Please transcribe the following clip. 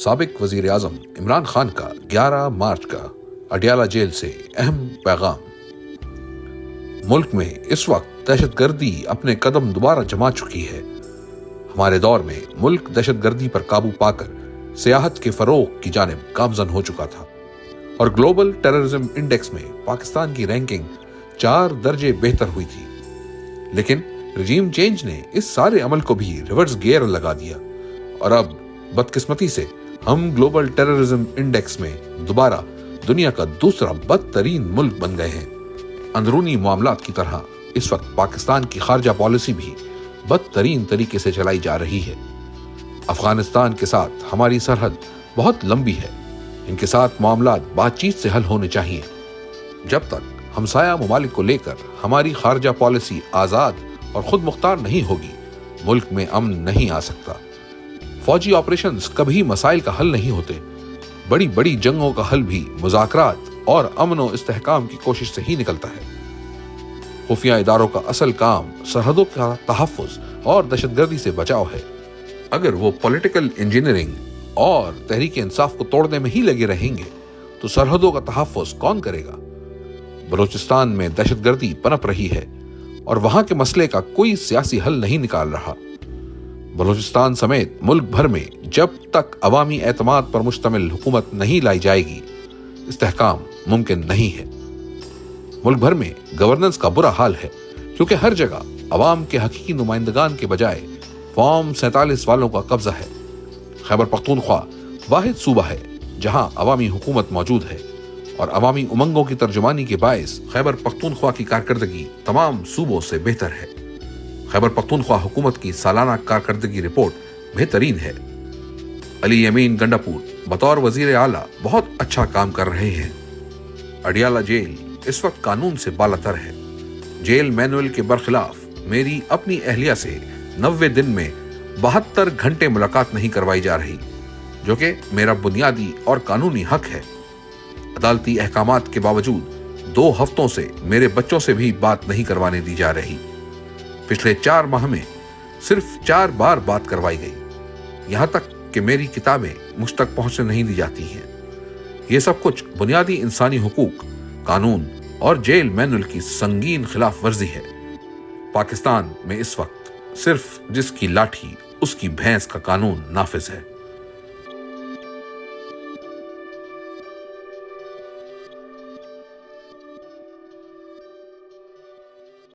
سابق وزیر اعظم عمران خان کا 11 مارچ کا اڈیالہ جیل سے اہم پیغام۔ ملک میں اس وقت دہشت گردی اپنے قدم دوبارہ جما چکی ہے۔ ہمارے دور میں ملک دہشت گردی پر قابو پا کر سیاحت کے فروغ کی جانب گامزن ہو چکا تھا اور گلوبل ٹیررزم انڈیکس میں پاکستان کی رینکنگ 4 درجے بہتر ہوئی تھی، لیکن رجیم چینج نے اس سارے عمل کو بھی ریورس گیئر لگا دیا اور اب بدقسمتی سے ہم گلوبل ٹیررزم انڈیکس میں دوبارہ دنیا کا دوسرا بدترین ملک بن گئے ہیں۔ اندرونی معاملات کی طرح اس وقت پاکستان کی خارجہ پالیسی بھی بدترین طریقے سے چلائی جا رہی ہے۔ افغانستان کے ساتھ ہماری سرحد بہت لمبی ہے، ان کے ساتھ معاملات بات چیت سے حل ہونے چاہیے۔ جب تک ہمسایہ ممالک کو لے کر ہماری خارجہ پالیسی آزاد اور خود مختار نہیں ہوگی، ملک میں امن نہیں آ سکتا۔ فوجی آپریشنز کبھی مسائل کا حل نہیں ہوتے، بڑی بڑی جنگوں کا حل بھی مذاکرات اور امن و استحکام کی کوشش سے ہی نکلتا ہے۔ خفیہ اداروں کا اصل کام سرحدوں کا تحفظ اور دہشت گردی سے بچاؤ ہے۔ اگر وہ پولیٹیکل انجینئرنگ اور تحریک انصاف کو توڑنے میں ہی لگے رہیں گے تو سرحدوں کا تحفظ کون کرے گا؟ بلوچستان میں دہشت گردی پنپ رہی ہے اور وہاں کے مسئلے کا کوئی سیاسی حل نہیں نکال رہا۔ بلوچستان سمیت ملک بھر میں جب تک عوامی اعتماد پر مشتمل حکومت نہیں لائی جائے گی، استحکام ممکن نہیں ہے۔ ملک بھر میں گورننس کا برا حال ہے کیونکہ ہر جگہ عوام کے حقیقی نمائندگان کے بجائے فارم 47 والوں کا قبضہ ہے۔ خیبر پختونخوا واحد صوبہ ہے جہاں عوامی حکومت موجود ہے اور عوامی امنگوں کی ترجمانی کے باعث خیبر پختونخوا کی کارکردگی تمام صوبوں سے بہتر ہے۔ خیبر پختونخوا حکومت کی سالانہ کارکردگی رپورٹ بہترین ہے۔ علی یمین گنڈاپور بطور وزیر اعلیٰ بہت اچھا کام کر رہے ہیں۔ اڈیالہ جیل اس وقت قانون سے بالا تر ہے۔ جیل مینول کے برخلاف میری اپنی اہلیہ سے 90 دن میں 72 گھنٹے ملاقات نہیں کروائی جا رہی، جو کہ میرا بنیادی اور قانونی حق ہے۔ عدالتی احکامات کے باوجود 2 ہفتوں سے میرے بچوں سے بھی بات نہیں کروانے دی جا رہی۔ پچھلے 4 ماہ میں صرف 4 بار بات کروائی گئی، یہاں تک کہ میری کتابیں مجھ تک پہنچنے نہیں دی جاتی ہیں۔ یہ سب کچھ بنیادی انسانی حقوق، قانون اور جیل مینول کی سنگین خلاف ورزی ہے۔ پاکستان میں اس وقت صرف جس کی لاٹھی اس کی بھینس کا قانون نافذ ہے۔